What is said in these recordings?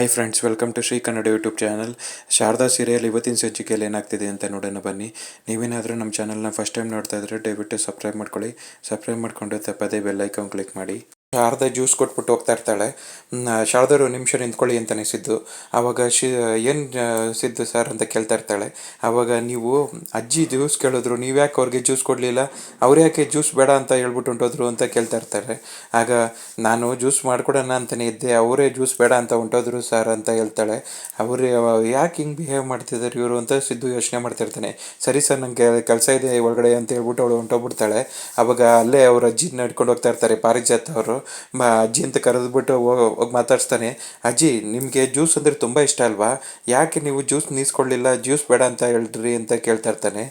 Hi friends, welcome to Shri Kannada YouTube channel. Sharada serial ಇವತ್ತಿನ ಸಂಚಿಕೆಯಲ್ಲಿ ಏನಾಗ್ತಿದೆ ಅಂತ ನೋಡೋಣ ಬನ್ನಿ. ನೀವೇನಾದರೂ ನಮ್ಮ ಚಾನಲ್ನ ಫಸ್ಟ್ ಟೈಮ್ ನೋಡ್ತಾ ಇದ್ದರೆ ದಯವಿಟ್ಟು ಸಬ್ಸ್ಕ್ರೈಬ್ ಮಾಡ್ಕೊಳ್ಳಿ. ಸಬ್ಸ್ಕ್ರೈಬ್ ಮಾಡ್ಕೊಂಡು ತಪ್ಪದೇ ಬೆಲ್ಲೈಕಾನ್ ಕ್ಲಿಕ್ ಮಾಡಿ. ಶಾರದಾ ಜ್ಯೂಸ್ ಕೊಟ್ಬಿಟ್ಟು ಹೋಗ್ತಾ ಇರ್ತಾಳೆ. ಶಾರದರು ನಿಮಿಷ ನಿಂತ್ಕೊಳ್ಳಿ ಅಂತಾನೆ ಸಿದ್ದು. ಆವಾಗ ಏನು ಸಿದ್ದು ಸರ್ ಅಂತ ಕೇಳ್ತಾ ಇರ್ತಾಳೆ. ಆವಾಗ ನೀವು ಅಜ್ಜಿ ಜ್ಯೂಸ್ ಕೇಳಿದ್ರು, ನೀವು ಯಾಕೆ ಅವ್ರಿಗೆ ಜ್ಯೂಸ್ ಕೊಡಲಿಲ್ಲ, ಅವ್ರು ಯಾಕೆ ಜ್ಯೂಸ್ ಬೇಡ ಅಂತ ಹೇಳ್ಬಿಟ್ಟು ಹೊಂಟೋದ್ರು ಅಂತ ಕೇಳ್ತಾ ಇರ್ತಾರೆ. ಆಗ ನಾನು ಜ್ಯೂಸ್ ಮಾಡಿಕೊಡೋಣ ಅಂತಲೇ ಇದ್ದೆ, ಅವರೇ ಜ್ಯೂಸ್ ಬೇಡ ಅಂತ ಹೊಂಟೋದ್ರು ಸರ್ ಅಂತ ಹೇಳ್ತಾಳೆ. ಅವರು ಯಾಕೆ ಹಿಂಗೆ ಬಿಹೇವ್ ಮಾಡ್ತಿದ್ದಾರೆ ಇವರು ಅಂತ ಸಿದ್ದು ಯೋಚನೆ ಮಾಡ್ತಿರ್ತಾನೆ. ಸರಿ ಸರ್, ನನಗೆ ಕೆಲಸ ಇದೆ ಒಳಗಡೆ ಅಂತ ಹೇಳ್ಬಿಟ್ಟು ಅವಳು ಹೊಂಟೋಗ್ಬಿಡ್ತಾಳೆ. ಆವಾಗ ಅಲ್ಲೇ ಅವ್ರ ಅಜ್ಜಿ ನಡ್ಕೊಂಡು ಹೋಗ್ತಾ ಇರ್ತಾರೆ, ಪಾರಿಜಾತ್ ಅವರು. ಅಜ್ಜಿ ಅಂತ ಕರೆದ್ಬಿಟ್ಟು ಹೋಗಿ ಮಾತಾಡ್ಸ್ತಾನೆ. ಅಜ್ಜಿ, ನಿಮಗೆ ಜ್ಯೂಸ್ ಅಂದರೆ ತುಂಬ ಇಷ್ಟ ಅಲ್ವಾ, ಯಾಕೆ ನೀವು ಜ್ಯೂಸ್ ನೀಸ್ಕೊಳ್ಳಿಲ್ಲ, ಜ್ಯೂಸ್ ಬೇಡ ಅಂತ ಹೇಳ್ರಿ ಅಂತ ಕೇಳ್ತಾ ಇರ್ತಾನೆ.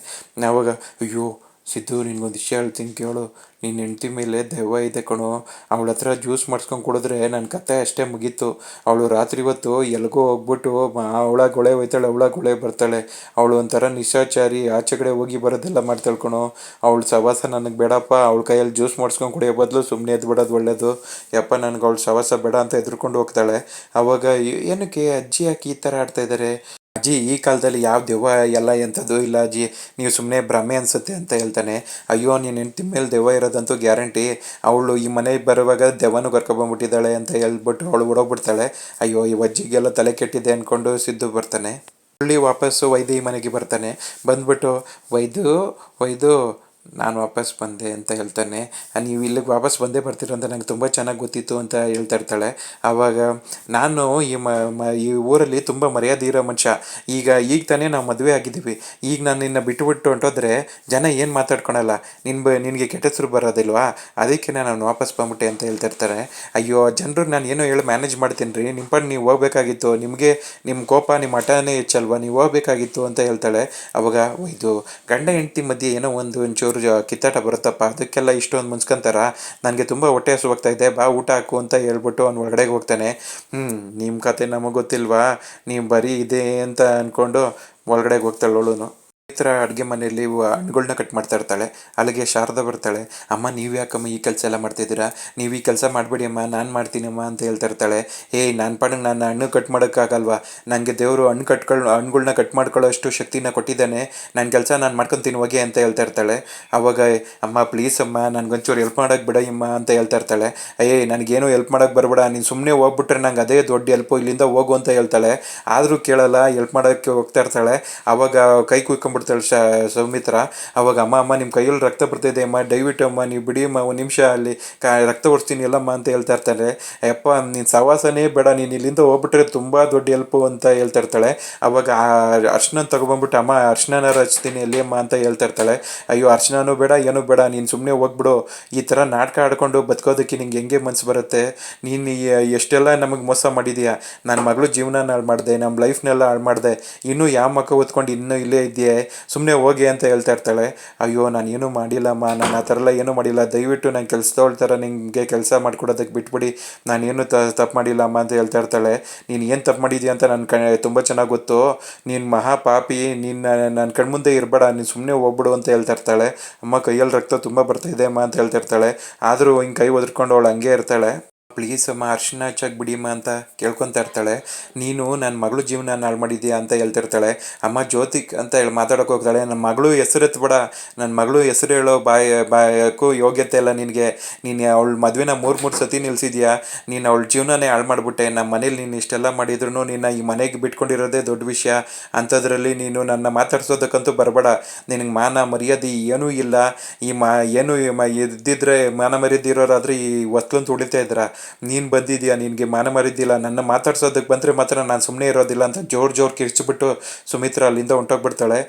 ಆವಾಗ ಅಯ್ಯೋ ಸಿದ್ದು, ನಿನ್ಗೊಂದು ವಿಷಯ ಹೇಳ್ತೀನಿ ಕೇಳು, ನಿನ್ನ ಹೆಂಡ್ತಿ ಮೇಲೆ ದೆವ್ವ ಇದೆ ಕಣೋ, ಅವಳ ಹತ್ರ ಜ್ಯೂಸ್ ಮಾಡಿಸ್ಕೊಂಡು ಕುಡಿದ್ರೆ ನನ್ನ ಕತೆ ಅಷ್ಟೇ ಮುಗೀತು. ಅವಳು ರಾತ್ರಿ ಹೊತ್ತು ಎಲ್ಗೋ ಹೋಗ್ಬಿಟ್ಟು ಅವಳ ಗೊಳೆ ಹೋಯ್ತಾಳೆ, ಅವಳ ಗೊಳೆ ಬರ್ತಾಳೆ. ಅವಳು ಒಂಥರ ನಿಶಾಚಾರಿ, ಆಚೆ ಕಡೆ ಹೋಗಿ ಬರೋದೆಲ್ಲ ಮಾಡ್ತಾಳೆ ಕಣೋ. ಅವಳು ಸವಾಸ ನನಗೆ ಬೇಡಪ್ಪ, ಅವಳ ಕೈಯಲ್ಲಿ ಜ್ಯೂಸ್ ಮಾಡಿಸ್ಕೊಂಡು ಕುಡಿಯೋ ಬದಲು ಸುಮ್ಮನೆ ಎದ್ಬಿಡೋದು ಒಳ್ಳೇದು. ಯಪ್ಪ, ನನಗೆ ಅವಳು ಸವಾಸ ಬೇಡ ಅಂತ ಎದ್ರುಕೊಂಡು ಹೋಗ್ತಾಳೆ. ಆವಾಗ ಏನಕ್ಕೆ ಅಜ್ಜಿ ಯಾಕೆ ಈ ಥರ ಆಡ್ತಾ ಇದ್ದಾರೆ, ಅಜ್ಜಿ ಈ ಕಾಲದಲ್ಲಿ ಯಾವ ದೆವ್ವ ಎಲ್ಲ ಎಂಥದ್ದು ಇಲ್ಲ ಅಜ್ಜಿ, ನೀವು ಸುಮ್ಮನೆ ಭ್ರಮೆ ಅನಿಸುತ್ತೆ ಅಂತ ಹೇಳ್ತಾನೆ. ಅಯ್ಯೋ, ನೀನು ಹೆಂಡ್ತಿ ಮೇಲೆ ದೆವ್ವ ಇರೋದಂತೂ ಗ್ಯಾರಂಟಿ, ಅವಳು ಈ ಮನೆಗೆ ಬರುವಾಗ ದೆವ್ವನೂ ಕರ್ಕೊಬಂದ್ಬಿಟ್ಟಿದ್ದಾಳೆ ಅಂತ ಹೇಳ್ಬಿಟ್ಟು ಅವಳು ಓಡೋಗ್ಬಿಡ್ತಾಳೆ. ಅಯ್ಯೋ, ಈ ಅಜ್ಜಿಗೆಲ್ಲ ತಲೆ ಕೆಟ್ಟಿದೆ ಅಂದ್ಕೊಂಡು ಸಿದ್ದು ಬರ್ತಾನೆ. ಹುಳ್ಳಿ ವಾಪಸ್ಸು ವೈದ್ಯ ಈ ಮನೆಗೆ ಬರ್ತಾನೆ. ಬಂದ್ಬಿಟ್ಟು ವೈದು ನಾನು ವಾಪಸ್ ಬಂದೆ ಅಂತ ಹೇಳ್ತಾನೆ. ನೀವು ಇಲ್ಲಿಗೆ ವಾಪಸ್ ಬಂದೇ ಬರ್ತೀರ ಅಂತ ನಂಗೆ ತುಂಬ ಚೆನ್ನಾಗಿ ಗೊತ್ತಿತ್ತು ಅಂತ ಹೇಳ್ತಾ ಇರ್ತಾಳೆ. ಆವಾಗ ನಾನು ಈ ಊರಲ್ಲಿ ತುಂಬ ಮರ್ಯಾದೆ ಇರೋ ಮನುಷ್ಯ, ಈಗ ತಾನೇ ನಾವು ಮದುವೆ ಆಗಿದ್ದೀವಿ, ಈಗ ನಾನು ನಿನ್ನ ಬಿಟ್ಟುಬಿಟ್ಟು ಹೊಂಟೋದ್ರೆ ಜನ ಏನು ಮಾತಾಡ್ಕೊಳಲ್ಲ, ನಿನಗೆ ಕೆಟ್ಟ ಹೆಸರು ಬರೋದಿಲ್ವಾ, ಅದಕ್ಕೆ ನಾನು ವಾಪಸ್ ಬಂದ್ಬಿಟ್ಟೆ ಅಂತ ಹೇಳ್ತಾ ಇರ್ತಾರೆ. ಅಯ್ಯೋ ಜನರು, ನಾನು ಏನೋ ಹೇಳಿ ಮ್ಯಾನೇಜ್ ಮಾಡ್ತೀನಿ ರೀ, ನಿಮ್ಮ ಪಟ್ಟು ನೀವು ಹೋಗ್ಬೇಕಾಗಿತ್ತು, ನಿಮಗೆ ನಿಮ್ಮ ಕೋಪ ನಿಮ್ಮ ಹಠನೇ ಹೆಚ್ಚಲ್ವಾ, ನೀವು ಹೋಗ್ಬೇಕಾಗಿತ್ತು ಅಂತ ಹೇಳ್ತಾಳೆ. ಅವಾಗ ಇದು ಗಂಡ ಹೆಂಡತಿ ಮಧ್ಯೆ ಏನೋ ಒಂಚೂರು ಕಿತ್ತಾಟ ಬರುತ್ತಪ್ಪ, ಅದಕ್ಕೆಲ್ಲ ಇಷ್ಟೊಂದು ಮುನ್ಸ್ಕೊಂತಾರ, ನನಗೆ ತುಂಬ ಹೊಟ್ಟೆ ಹಸುವಾಗ್ತಾ ಇದೆ, ಬಾ ಊಟ ಹಾಕು ಅಂತ ಹೇಳ್ಬಿಟ್ಟು ಅವ್ನು ಒಳಗಡೆಗೆ ಹೋಗ್ತಾನೆ. ನಿಮ್ಮ ಕತೆ ನಮಗೆ ಗೊತ್ತಿಲ್ವಾ, ನೀವು ಬರೀ ಇದೆ ಅಂತ ಅಂದ್ಕೊಂಡು ಒಳಗಡೆಗೆ ಹೋಗ್ತಾಳೆ. ಈ ಥರ ಅಡುಗೆ ಮನೆಯಲ್ಲಿ ಹಣ್ಣುಗಳ್ನ ಕಟ್ ಮಾಡ್ತಾ ಇರ್ತಾಳೆ. ಅಲ್ಲಿಗೆ ಶಾರದಾ ಬರ್ತಾಳೆ. ಅಮ್ಮ, ನೀವು ಯಾಕಮ್ಮ ಈ ಕೆಲಸ ಎಲ್ಲ ಮಾಡ್ತಿದ್ದೀರಾ, ನೀವು ಈ ಕೆಲಸ ಮಾಡಬೇಡಿ ಅಮ್ಮ, ನಾನು ಮಾಡ್ತೀನಮ್ಮ ಅಂತ ಹೇಳ್ತಾ ಇರ್ತಾಳೆ. ನಾನು ಪಾಡಿಗೆ ನಾನು ಹಣ್ಣು ಕಟ್ ಮಾಡೋಕ್ಕಾಗಲ್ವಾ, ನನಗೆ ದೇವರು ಹಣ್ಣುಗಳ್ನ ಕಟ್ ಮಾಡ್ಕೊಳ್ಳೋ ಅಷ್ಟು ಶಕ್ತಿನ ಕೊಟ್ಟಿದ್ದಾನೆ, ನನ್ನ ಕೆಲಸ ನಾನು ಮಾಡ್ಕೊತೀನಿ ಹೋಗಿ ಅಂತ ಹೇಳ್ತಾ ಇರ್ತಾಳೆ. ಅವಾಗ ಅಮ್ಮ ಪ್ಲೀಸ್ ಅಮ್ಮ, ನನಗೊಂಚೂರು ಹೆಲ್ಪ್ ಮಾಡೋಕ್ಕೆ ಬಿಡಯ್ಯಮ್ಮ ಅಂತ ಹೇಳ್ತಾ ಇರ್ತಾಳೆ. ನನಗೇನು ಹೆಲ್ಪ್ ಮಾಡೋಕ್ಕೆ ಬರಬೇಡ, ನೀನು ಸುಮ್ಮನೆ ಹೋಗ್ಬಿಟ್ರೆ ನಂಗೆ ಅದೇ ದೊಡ್ಡ ಹೆಲ್ಪು, ಇಲ್ಲಿಂದ ಹೋಗು ಅಂತ ಹೇಳ್ತಾಳೆ. ಆದರೂ ಕೇಳಲ್ಲ, ಹೆಲ್ಪ್ ಮಾಡೋಕ್ಕೆ ಹೋಗ್ತಾ ಇರ್ತಾಳೆ. ಆವಾಗ ಕೈ ಕುಯ್ಕೊಂಡ್ಬಿಡ್ತಾಳೆ ಸೌಮಿತ್ರ. ಅವಾಗ ಅಮ್ಮ ನಿಮ್ಮ ಕೈಯಲ್ಲಿ ರಕ್ತ ಬರ್ತಿದೆ ಅಮ್ಮ, ದಯವಿಟ್ಟು ಅಮ್ಮ ನೀವು ಬಿಡಿ ಅಮ್ಮ, ಒಂದು ನಿಮಿಷ ಅಲ್ಲಿ ರಕ್ತ ಓಡಿಸ್ತೀನಿ ಎಲ್ಲಮ್ಮ ಅಂತ ಹೇಳ್ತಾ ಇರ್ತಾಳೆ. ಅಪ್ಪ, ನೀನು ಸವಾಸನೇ ಬೇಡ, ನೀನು ಇಲ್ಲಿಂದ ಹೋಗ್ಬಿಟ್ರೆ ತುಂಬ ದೊಡ್ಡ ಹೆಲ್ಪು ಅಂತ ಹೇಳ್ತಾ ಇರ್ತಾಳೆ. ಅವಾಗ ಅರ್ಶನ ತೊಗೊಬಂದ್ಬಿಟ್ಟು ಅಮ್ಮ ಅರ್ಶನಾರ ಹಚ್ತೀನಿ ಎಲ್ಲಿ ಅಮ್ಮ ಅಂತ ಹೇಳ್ತಾ ಇರ್ತಾಳೆ. ಅಯ್ಯೋ, ಅರ್ಶನೂ ಬೇಡ ಏನೂ ಬೇಡ, ನೀನು ಸುಮ್ಮನೆ ಹೋಗ್ಬಿಡು, ಈ ಥರ ನಾಟಕ ಆಡ್ಕೊಂಡು ಬದುಕೋದಕ್ಕೆ ನಿಂಗೆ ಹೆಂಗೆ ಮನಸ್ಸು ಬರುತ್ತೆ, ನೀನು ಎಷ್ಟೆಲ್ಲ ನಮಗೆ ಮೋಸ ಮಾಡಿದೀಯಾ, ನನ್ನ ಮಗಳು ಜೀವನ ಹಾಳು ಮಾಡಿದೆ, ನಮ್ಮ ಲೈಫ್ನೆಲ್ಲ ಹಾಳು ಮಾಡಿದೆ, ಇನ್ನೂ ಯಾವ ಮಕ್ಕ ಓದ್ಕೊಂಡು ಇನ್ನೂ ಇಲ್ಲೇ ಇದೆಯೇ, ಸುಮ್ಮನೆ ಹೋಗಿ ಅಂತ ಹೇಳ್ತಾ ಇರ್ತಾಳೆ. ಅಯ್ಯೋ, ನಾನೇನು ಮಾಡಿಲ್ಲಮ್ಮ, ನಾನು ಆ ಥರ ಎಲ್ಲ ಏನೂ ಮಾಡಿಲ್ಲ, ದಯವಿಟ್ಟು ನಾನು ಕೆಲಸದವಳ ಥರ ನಿಮಗೆ ಕೆಲಸ ಮಾಡಿಕೊಡೋದಕ್ಕೆ ಬಿಟ್ಬಿಡಿ, ನಾನೇನು ತಪ್ಪು ಮಾಡಿಲ್ಲ ಅಮ್ಮ ಅಂತ ಹೇಳ್ತಾ ಇರ್ತಾಳೆ. ನೀನು ಏನು ತಪ್ಪು ಮಾಡಿದ್ಯಾ ಅಂತ ನನ್ನ ತುಂಬ ಚೆನ್ನಾಗಿ ಗೊತ್ತು, ನೀನು ಮಹಾ ಪಾಪಿ, ನೀನು ನನ್ನ ಕಣ್ಮುಂದೆ ಇರಬೇಡ, ನೀನು ಸುಮ್ಮನೆ ಹೋಗ್ಬಿಡು ಅಂತ ಹೇಳ್ತಾ ಇರ್ತಾಳೆ. ಅಮ್ಮ ಕೈಯಲ್ಲಿ ರಕ್ತ ತುಂಬ ಬರ್ತಾಯಿದೆ ಅಮ್ಮ ಅಂತ ಹೇಳ್ತಾ ಇರ್ತಾಳೆ. ಆದರೂ ಹಿಂಗೆ ಕೈ ಒದ್ಕೊಂಡು ಅವಳು ಹಂಗೆ ಇರ್ತಾಳೆ. ಪ್ಲೀಸ್ ಅಮ್ಮ ಅರ್ಶಿನ ಹಚ್ಚಾಗಿ ಬಿಡಿಮ್ಮ ಅಂತ ಕೇಳ್ಕೊತಾ ಇರ್ತಾಳೆ. ನೀನು ನನ್ನ ಮಗಳು ಜೀವನ ಹಾಳು ಮಾಡಿದ್ಯಾ ಅಂತ ಹೇಳ್ತಿರ್ತಾಳೆ. ಅಮ್ಮ ಜ್ಯೋತಿಕ್ ಅಂತ ಹೇಳಿ ಮಾತಾಡೋಕೆ ಹೋಗ್ತಾಳೆ. ನನ್ನ ಮಗಳು ಹೆಸರು ಎತ್ಬೇಡ, ನನ್ನ ಮಗಳು ಹೆಸರು ಹೇಳೋ ಬಾಯಕ್ಕೂ ಯೋಗ್ಯತೆ ಇಲ್ಲ ನಿನಗೆ, ನೀನು ಅವಳ ಮದುವೆನ ಮೂರು ಸತಿ ನಿಲ್ಲಿಸಿದ್ಯಾ, ನೀನು ಅವಳ ಜೀವನನೇ ಹಾಳು ಮಾಡಿಬಿಟ್ಟೆ, ನಮ್ಮ ಮನೇಲಿ ನೀನು ಇಷ್ಟೆಲ್ಲ ಮಾಡಿದ್ರು ನಿನ್ನ ಈ ಮನೆಗೆ ಬಿಟ್ಕೊಂಡಿರೋದೇ ದೊಡ್ಡ ವಿಷಯ, ಅಂಥದ್ರಲ್ಲಿ ನೀನು ನನ್ನ ಮಾತಾಡ್ಸೋದಕ್ಕಂತೂ ಬರಬೇಡ, ನಿನಗೆ ಮಾನ ಮರ್ಯಾದೆ ಏನೂ ಇಲ್ಲ, ಏನು ಇದ್ದಿದ್ರೆ ಮಾನ ಮರ್ಯಾದೆ ಇರೋರಾದರೆ ಈ ಹೊಸ್ಲಂತ ಉಳಿತಾ ಇದ್ರ, ನೀನು ಬಂದಿದ್ಯಾ, ನಿನಗೆ ಮಾನ ಮರಿದ್ದಿಲ್ಲ, ನನ್ನ ಮಾತಾಡ್ಸೋದಕ್ಕೆ ಬಂದರೆ ಮಾತ್ರ ನಾನು ಸುಮ್ಮನೆ ಇರೋದಿಲ್ಲ ಅಂತ ಜೋರು ಕಿರ್ಚಿಬಿಟ್ಟು ಸುಮಿತ್ರ ಅಲ್ಲಿಂದ ಹೊಂಟೋಗ್ಬಿಡ್ತಾಳೆ.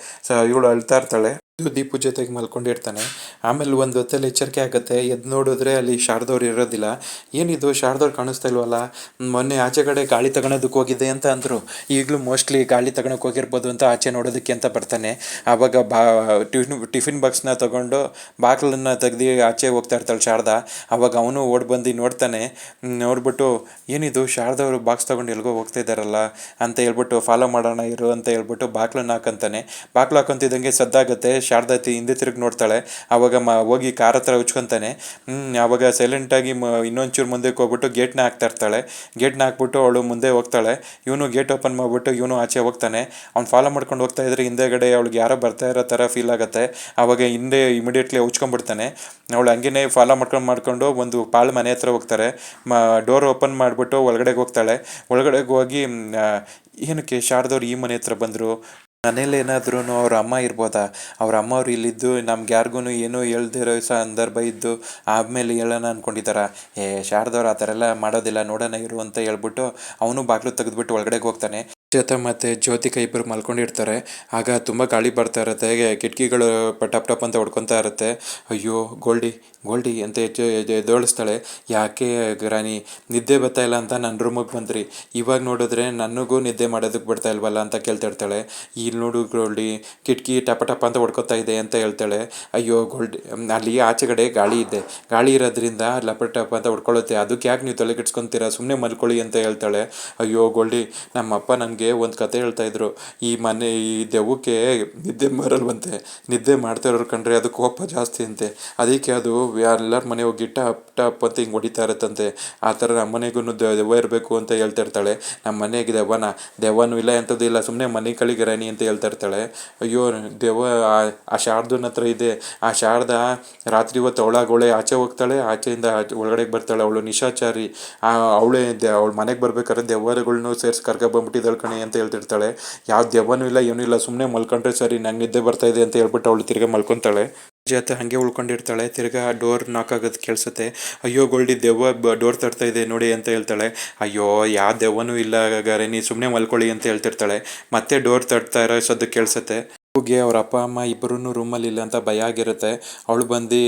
ಇವಳು ಅಳ್ತಾ ಇರ್ತಾಳೆ. ದೀಪು ಜೊತೆಗೆ ಮಲ್ಕೊಂಡಿರ್ತಾನೆ. ಆಮೇಲೆ ಒಂದು ಹೊತ್ತಲ್ಲಿ ಎಚ್ಚರಿಕೆ ಆಗುತ್ತೆ, ಎದ್ದು ನೋಡಿದ್ರೆ ಅಲ್ಲಿ ಶಾರದವ್ರು ಇರೋದಿಲ್ಲ. ಏನಿದು ಶಾರದವ್ರು ಕಾಣಿಸ್ತಾ ಇಲ್ವಲ್ಲ, ಮೊನ್ನೆ ಆಚೆ ಕಡೆ ಗಾಳಿ ತಗೊಳೋದಕ್ಕೆ ಹೋಗಿದ್ದೆ ಅಂತ ಅಂದರು, ಈಗಲೂ ಮೋಸ್ಟ್ಲಿ ಗಾಳಿ ತಗೊಳಕ್ಕೆ ಹೋಗಿರ್ಬೋದು ಅಂತ ಆಚೆ ನೋಡೋದಕ್ಕೆ ಅಂತ ಬರ್ತಾನೆ. ಆವಾಗ ಟಿಫಿನ್ ಬಾಕ್ಸ್ನ ತೊಗೊಂಡು ಬಾಗಿಲನ್ನು ತೆಗ್ದು ಆಚೆ ಹೋಗ್ತಾ ಇರ್ತಾಳೆ ಶಾರದಾ. ಆವಾಗ ಅವನು ಓಡಿ ಬಂದು ನೋಡ್ತಾನೆ. ನೋಡ್ಬಿಟ್ಟು ಏನಿದು ಶಾರದವರು ಬಾಕ್ಸ್ ತೊಗೊಂಡು ಎಲ್ಗೋ ಹೋಗ್ತಾ ಇದ್ದಾರಲ್ಲ ಅಂತ ಹೇಳ್ಬಿಟ್ಟು ಫಾಲೋ ಮಾಡೋಣ ಇರು ಅಂತ ಹೇಳ್ಬಿಟ್ಟು ಬಾಗಿಲನ್ನು ಹಾಕೊಂತಾನೆ. ಬಾಗಿಲು ಹಾಕೊಂತಿದ್ದಂಗೆ ಸದ್ದಾಗುತ್ತೆ. ಶಾರದಾ ಹಿಂದೆ ತಿರುಗಿ ನೋಡ್ತಾಳೆ. ಆವಾಗ ಹೋಗಿ ಕಾರ್ ಹತ್ರ ಉಚ್ಕೊಂತಾನೆ. ಆವಾಗ ಸೈಲೆಂಟಾಗಿ ಇನ್ನೊಂಚೂರು ಮುಂದಕ್ಕೆ ಹೋಗ್ಬಿಟ್ಟು ಗೇಟ್ನ ಹಾಕ್ತಾ ಇರ್ತಾಳೆ. ಗೇಟ್ನ ಹಾಕ್ಬಿಟ್ಟು ಅವಳು ಮುಂದೆ ಹೋಗ್ತಾಳೆ. ಇವನು ಗೇಟ್ ಓಪನ್ ಮಾಡಿಬಿಟ್ಟು ಇವನು ಆಚೆ ಹೋಗ್ತಾನೆ. ಅವ್ನು ಫಾಲೋ ಮಾಡ್ಕೊಂಡು ಹೋಗ್ತಾ ಇದ್ರೆ ಹಿಂದೆಗಡೆ ಅವಳಿಗೆ ಯಾರೋ ಬರ್ತಾ ಇರೋ ಥರ ಫೀಲ್ ಆಗುತ್ತೆ. ಆವಾಗ ಹಿಂದೆ ಇಮಿಡಿಯೇಟ್ಲಿ ಉಚ್ಕೊಂಡ್ಬಿಡ್ತಾನೆ. ಅವಳು ಹಂಗೇನೆ ಫಾಲೋ ಮಾಡ್ಕೊಂಡು ಒಂದು ಪಾಳು ಮನೆ ಹತ್ರ ಹೋಗ್ತಾರೆ. ಡೋರ್ ಓಪನ್ ಮಾಡಿಬಿಟ್ಟು ಒಳಗಡೆಗೆ ಹೋಗ್ತಾಳೆ. ಒಳಗಡೆಗೆ ಹೋಗಿ ಏನಕ್ಕೆ ಶಾರದವ್ರು ಈ ಮನೆ ಹತ್ರ ಬಂದರು, ಮನೇಲಿ ಏನಾದ್ರೂ ಅವ್ರ ಅಮ್ಮ ಇರ್ಬೋದಾ, ಅವ್ರ ಅಮ್ಮ ಅವ್ರು ಇಲ್ಲಿದ್ದು ನಮ್ಗೆ ಯಾರಿಗೂ ಏನೂ ಹೇಳ್ದಿರೋ ಸಂದರ್ಭ ಇದ್ದು ಆಮೇಲೆ ಹೇಳೋಣ ಅಂದ್ಕೊಂಡಿದ್ದಾರ. ಶಾರದವ್ರು ಆ ಥರ ಎಲ್ಲ ಮಾಡೋದಿಲ್ಲ, ನೋಡೋಣ ಇರು ಅಂತ ಹೇಳ್ಬಿಟ್ಟು ಅವನು ಬಾಗಿಲು ತೆಗೆದ್ಬಿಟ್ಟು ಒಳಗಡೆಗೆ ಹೋಗ್ತಾನೆ. ಜೊತೆ ಮತ್ತು ಜ್ಯೋತಿಕ ಇಬ್ಬರು ಮಲ್ಕೊಂಡಿರ್ತಾರೆ. ಆಗ ತುಂಬ ಗಾಳಿ ಬರ್ತಾ ಇರುತ್ತೆ. ಕಿಟಕಿಗಳು ಟಪ್ ಟಪ್ ಅಂತ ಹೊಡ್ಕೊತಾ ಇರುತ್ತೆ. ಅಯ್ಯೋ ಗೋಲ್ಡಿ ಅಂತ ಎದ್ದೇಳಿಸ್ತಾಳೆ. ಯಾಕೆ ರಾಣಿ ನಿದ್ದೆ ಬರ್ತಾ ಇಲ್ಲ ಅಂತ ನನ್ನ ರೂಮಿಗೆ ಬಂದ್ರಿ, ಇವಾಗ ನೋಡಿದ್ರೆ ನನಗೂ ನಿದ್ದೆ ಮಾಡೋದಕ್ಕೆ ಬಿಡ್ತಾ ಇಲ್ವಲ್ಲ ಅಂತ ಕೇಳ್ತಿರ್ತಾಳೆ. ಇಲ್ಲಿ ನೋಡು ಗೋಲ್ಡಿ, ಕಿಟಕಿ ಟಪ ಟಪ ಅಂತ ಹೊಡ್ಕೊತಾ ಇದೆ ಅಂತ ಹೇಳ್ತಾಳೆ. ಅಯ್ಯೋ ಗೋಲ್ಡಿ, ಅಲ್ಲಿ ಆಚೆಗಡೆ ಗಾಳಿ ಇದೆ, ಗಾಳಿ ಇರೋದ್ರಿಂದ ಲಪ ಟಪ ಅಂತ ಹೊಡ್ಕೊಳ್ಳುತ್ತೆ, ಅದಕ್ಕೆ ಯಾಕೆ ನೀವು ತಲೆ ಕೆಡ್ಸ್ಕೊತೀರಾ, ಸುಮ್ಮನೆ ಮಲ್ಕೊಳ್ಳಿ ಅಂತ ಹೇಳ್ತಾಳೆ. ಅಯ್ಯೋ ಗೋಲ್ಡಿ, ನಮ್ಮಪ್ಪ ನನಗೆ ಒಂದು ಕತೆ ಹೇಳ್ತಾ ಇದ್ರು, ಈ ದೆವ್ವಕ್ಕೆ ನಿದ್ದೆ ಬರಲ್ವಂತೆ, ನಿದ್ದೆ ಮಾಡ್ತಾ ಕಂಡ್ರೆ ಅದು ಕೋಪ ಜಾಸ್ತಿ ಅಂತೆ, ಅದಕ್ಕೆ ಅದು ಎಲ್ಲರ ಮನೆ ಹೋಗಿ ಟಪ್ ಅಂತ ಹಿಂಗೆ ಹೊಡಿತಾ ಇರುತ್ತಂತೆ. ಆ ಥರ ನಮ್ಮ ಮನೆಗೂ ದೆವ್ವ ಇರಬೇಕು ಅಂತ ಹೇಳ್ತಾ ಇರ್ತಾಳೆ. ನಮ್ಮ ಮನೆಗೆ ದೆವ್ವನೂ ಇಲ್ಲ ಎಂಥದ್ದು ಇಲ್ಲ, ಸುಮ್ಮನೆ ಮನೆ ಕಳಿಗೆ ರಾಣಿ ಅಂತ ಹೇಳ್ತಾ ಇರ್ತಾಳೆ. ಅಯ್ಯೋ ದೆವ್ವ ಆ ಶಾರದನ ಹತ್ರ ಇದೆ. ಆ ಶಾರದಾ ರಾತ್ರಿ ಹೊತ್ತು ಅವಳಾಗೋಳೆ ಆಚೆ ಹೋಗ್ತಾಳೆ, ಆಚೆಯಿಂದ ಒಳಗಡೆಗೆ ಬರ್ತಾಳೆ. ಅವಳು ನಿಶಾಚಾರಿ, ಅವಳೇ ಅವಳು ಮನೆಗೆ ಬರ್ಬೇಕಾದ್ರೆ ದೆವ್ವಗಳನ್ನೂ ಸೇರಿಸಿ ಕರ್ಕೊಂಡ್ಬಂದ್ಬಿಟ್ಟಿದ್ದಾಳೆ ಕಣೆ ಅಂತ ಹೇಳ್ತಿರ್ತಾಳೆ. ಯಾವ ದೆವ್ವನೂ ಇಲ್ಲ ಏನೂ ಇಲ್ಲ, ಸುಮ್ಮನೆ ಮಲ್ಕೊಂಡ್ರೆ ಸರಿ, ನಂಗೆ ನಿದ್ದೆ ಬರ್ತಾ ಇದೆ ಅಂತ ಹೇಳ್ಬಿಟ್ಟು ಅವಳು ತಿರ್ಗಿ ಮಲ್ಕೊತಾಳೆ. ಜೊತೆ ಹಾಗೆ ಉಳ್ಕೊಂಡಿರ್ತಾಳೆ. ತಿರ್ಗಾ ಡೋರ್ ನಾಕ್ ಆಗೋದು ಕೇಳಿಸುತ್ತೆ. ಅಯ್ಯೋ ಗೋಲ್ಡಿ, ದೆವ್ವ ಡೋರ್ ತರ್ತಾ ಇದೆ ನೋಡಿ ಅಂತ ಹೇಳ್ತಾಳೆ. ಅಯ್ಯೋ ಯಾವ ದೆವ್ವನೂ ಇಲ್ಲ ಗಾರೆ, ನೀ ಸುಮ್ಮನೆ ಮಲ್ಕೊಳ್ಳಿ ಅಂತ ಹೇಳ್ತಿರ್ತಾಳೆ. ಮತ್ತೆ ಡೋರ್ ತಟ್ತಾ ಇರೋ ಸದ್ದು ಕೇಳಿಸುತ್ತೆ. ಹೋಗಿ ಅವ್ರ ಅಪ್ಪ ಅಮ್ಮ ಇಬ್ಬರೂ ರೂಮಲ್ಲಿ ಇಲ್ಲ ಅಂತ ಭಯ ಆಗಿರುತ್ತೆ. ಅವಳು ಬಂದು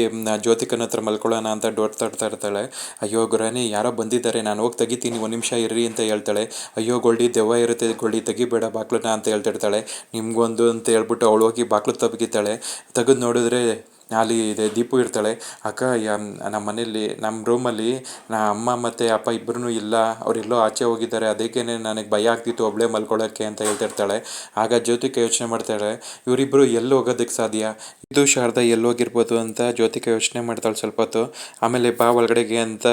ಜ್ಯೋತಿಕನ ಹತ್ರ ಮಲ್ಕೊಳ್ಳೋಣ ಅಂತ ಡೋರ್ ತಟ್ತಾ ಇರ್ತಾಳೆ. ಅಯ್ಯೋ ಗುರಾನಿ, ಯಾರೋ ಬಂದಿದ್ದಾರೆ, ನಾನು ಹೋಗಿ ತೆಗಿತೀನಿ, ಒಂದು ನಿಮಿಷ ಇರ್ರಿ ಅಂತ ಹೇಳ್ತಾಳೆ. ಅಯ್ಯೋ ಗೋಲ್ಡಿ, ದೆವ್ವ ಇರುತ್ತೆ ಗೋಲ್ಡಿ, ತೆಗಿಬೇಡ ಬಾಕ್ಲನ್ನ ಅಂತ ಹೇಳ್ತಿರ್ತಾಳೆ. ನಿಮ್ಗೊಂದು ಅಂತ ಹೇಳ್ಬಿಟ್ಟು ಅವಳು ಹೋಗಿ ಬಾಕ್ಲು ತೆಗಿತಾಳೆ. ತೆಗೆದು ನೋಡಿದ್ರೆ ಅಲ್ಲಿ ದೀಪು ಇರ್ತಾಳೆ. ಅಕ್ಕ, ನಮ್ಮ ಮನೇಲಿ ನಮ್ಮ ರೂಮಲ್ಲಿ ಅಮ್ಮ ಮತ್ತು ಅಪ್ಪ ಇಬ್ಬರೂ ಇಲ್ಲ, ಅವರೆಲ್ಲೋ ಆಚೆ ಹೋಗಿದ್ದಾರೆ, ಅದಕ್ಕೇ ನನಗೆ ಭಯ ಆಗ್ತಿತ್ತು ಒಬ್ಬಳೇ ಮಲ್ಕೊಳ್ಳೋಕ್ಕೆ ಅಂತ ಹೇಳ್ತಿರ್ತಾಳೆ. ಆಗ ಜ್ಯೋತಿಕ ಯೋಚನೆ ಮಾಡ್ತಾಳೆ, ಇವರಿಬ್ಬರು ಎಲ್ಲಿ ಹೋಗೋದಕ್ಕೆ ಸಾಧ್ಯ, ಇದು ಶಾರದಾ ಎಲ್ಲೋಗಿರ್ಬೋದು ಅಂತ ಜ್ಯೋತಿಕ ಯೋಚನೆ ಮಾಡ್ತಾಳೆ ಸ್ವಲ್ಪ ಹೊತ್ತು. ಆಮೇಲೆ ಬಾ ಒಳಗಡೆಗೆ ಅಂತ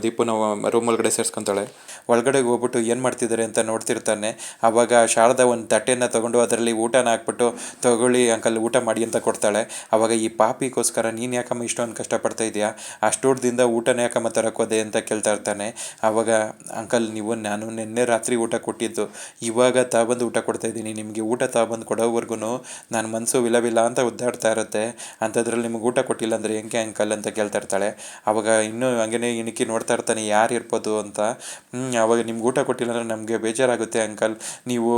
ದೀಪುನ ರೂಮ್ ಒಳಗಡೆ ಸೇರಿಸ್ಕೊತಾಳೆ. ಒಳಗಡೆಗೆ ಹೋಗ್ಬಿಟ್ಟು ಏನು ಮಾಡ್ತಿದ್ದಾರೆ ಅಂತ ನೋಡ್ತಿರ್ತಾನೆ. ಆವಾಗ ಶಾರದಾ ಒಂದು ತಟ್ಟೆನ ತೊಗೊಂಡು ಅದರಲ್ಲಿ ಊಟನ ಹಾಕ್ಬಿಟ್ಟು, ತಗೊಳ್ಳಿ ಅಂಕಲ್ ಊಟ ಮಾಡಿ ಅಂತ ಕೊಡ್ತಾಳೆ. ಆವಾಗ ಈ ಪಾಪಿಗೋಸ್ಕರ ನೀನು ಯಾಕಮ್ಮ ಇಷ್ಟೊಂದು ಕಷ್ಟಪಡ್ತಾ ಇದೆಯಾ, ಅಷ್ಟೋಟದಿಂದ ಊಟನೇ ಯಾಕಮ್ಮ ತರಕೋದೆ ಅಂತ ಕೇಳ್ತಾ ಇರ್ತಾನೆ. ಆವಾಗ ಅಂಕಲ್, ನಾನು ನಿನ್ನೆ ರಾತ್ರಿ ಊಟ ಕೊಟ್ಟಿದ್ದು, ಇವಾಗ ತಾಬಂದು ಊಟ ಕೊಡ್ತಾಯಿದ್ದೀನಿ, ನಿಮಗೆ ಊಟ ತಾಬಂದು ಕೊಡೋವರೆಗೂ ನನ್ನ ಮನಸ್ಸು ವಿಲವಿಲ್ಲ ಅಂತ ಒದ್ದಾಡ್ತಾ ಇರುತ್ತೆ, ಅಂಥದ್ರಲ್ಲಿ ನಿಮಗೆ ಊಟ ಕೊಟ್ಟಿಲ್ಲ ಅಂದರೆ ಹೆಂಗೆ ಅಂಕಲ್ ಅಂತ ಕೇಳ್ತಾ ಇರ್ತಾಳೆ. ಆವಾಗ ಇನ್ನೂ ಹಂಗೇ ಇಣುಕಿ ನೋಡ್ತಾ ಇರ್ತಾನೆ, ಯಾರು ಇರ್ಬೋದು ಅಂತ. ಆವಾಗ ನಿಮ್ಗೆ ಊಟ ಕೊಟ್ಟಿಲ್ಲ ಅಂದರೆ ನಮಗೆ ಬೇಜಾರಾಗುತ್ತೆ ಅಂಕಲ್, ನೀವು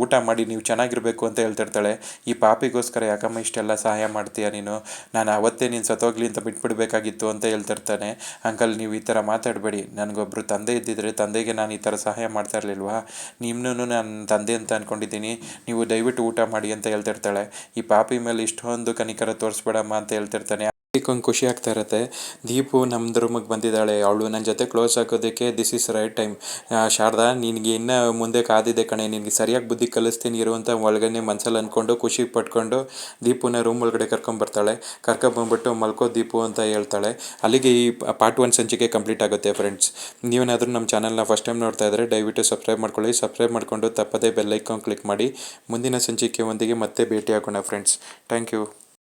ಊಟ ಮಾಡಿ, ನೀವು ಚೆನ್ನಾಗಿರಬೇಕು ಅಂತ ಹೇಳ್ತಿರ್ತಾಳೆ. ಈ ಪಾಪಿಗೋಸ್ಕರ ಯಾಕಮ್ಮ ಇಷ್ಟೆಲ್ಲ ಸಹಾಯ ಮಾಡ್ತೀಯ ನೀನು, ನಾನು ಅವತ್ತೇ ನೀನು ಸತ್ತೋಗ್ಲಿ ಅಂತ ಬಿಟ್ಬಿಡ್ಬೇಕಾಗಿತ್ತು ಅಂತ ಹೇಳ್ತಿರ್ತಾನೆ. ಅಂಕಲ್, ನೀವು ಈ ಥರ ಮಾತಾಡಬೇಡಿ, ನನಗೊಬ್ಬರು ತಂದೆ ಇದ್ದಿದ್ರೆ ತಂದೆಗೆ ನಾನು ಈ ಥರ ಸಹಾಯ ಮಾಡ್ತಾ ಇರಲಿಲ್ವಾ, ನಿಮ್ಮನ್ನು ನಾನು ತಂದೆ ಅಂತ ಅಂದ್ಕೊಂಡಿದ್ದೀನಿ, ನೀವು ದಯವಿಟ್ಟು ಊಟ ಮಾಡಿ ಅಂತ ಹೇಳ್ತಿರ್ತಾಳೆ. ಈ ಪಾಪಿ ಮೇಲೆ ಇಷ್ಟೊಂದು ಕನಿಕರ ತೋರಿಸ್ಬೇಡಮ್ಮ ಅಂತ ಹೇಳ್ತಿರ್ತಾನೆ. ಒಂದು ಖುಷಿ ಆಗ್ತಾ ಇರುತ್ತೆ. ದೀಪು ನಮ್ಮದು ರೂಮಿಗೆ ಬಂದಿದ್ದಾಳೆ, ಅವಳು ನನ್ನ ಜೊತೆ ಕ್ಲೋಸ್ ಆಗೋದಕ್ಕೆ this is right time. Sharada, ನಿನಗೆ ಇನ್ನೂ ಮುಂದೆ ಕಾದಿದೆ ಕಣೆ, ನಿನಗೆ ಸರಿಯಾಗಿ ಬುದ್ಧಿ ಕಲಿಸ್ತೀನಿ ಇರು ಅಂತ ಒಳಗನೆ ಮನಸ್ಸಲ್ಲಿ ಅಂದ್ಕೊಂಡು ಖುಷಿ ಪಟ್ಕೊಂಡು ದೀಪುನ ರೂಮ್ ಒಳಗಡೆ ಕರ್ಕೊಂಬರ್ತಾಳೆ. ಕರ್ಕೊಂಬಂದ್ಬಿಟ್ಟು ಮಲ್ಕೋ ದೀಪು ಅಂತ ಹೇಳ್ತಾಳೆ. ಅಲ್ಲಿಗೆ ಈ ಪಾರ್ಟ್ 1 ಸಂಚಿಕೆ ಕಂಪ್ಲೀಟ್ ಆಗುತ್ತೆ ಫ್ರೆಂಡ್ಸ್. ನೀವೇನಾದರೂ ನಮ್ಮ ಚಾನಲ್ನ ಫಸ್ಟ್ ಟೈಮ್ ನೋಡ್ತಾ ಇದ್ದರೆ ದಯವಿಟ್ಟು ಸಬ್ಸ್ಕ್ರೈಬ್ ಮಾಡ್ಕೊಳ್ಳಿ. ಸಬ್ಸ್ಕ್ರೈಬ್ ಮಾಡಿಕೊಂಡು ತಪ್ಪದೇ ಬೆಲ್ ಐಕಾನ್ ಕ್ಲಿಕ್ ಮಾಡಿ. ಮುಂದಿನ ಸಂಚಿಕೆ ಒಂದಿಗೆ ಮತ್ತೆ ಭೇಟಿ ಆಗೋಣ ಫ್ರೆಂಡ್ಸ್. Thank you.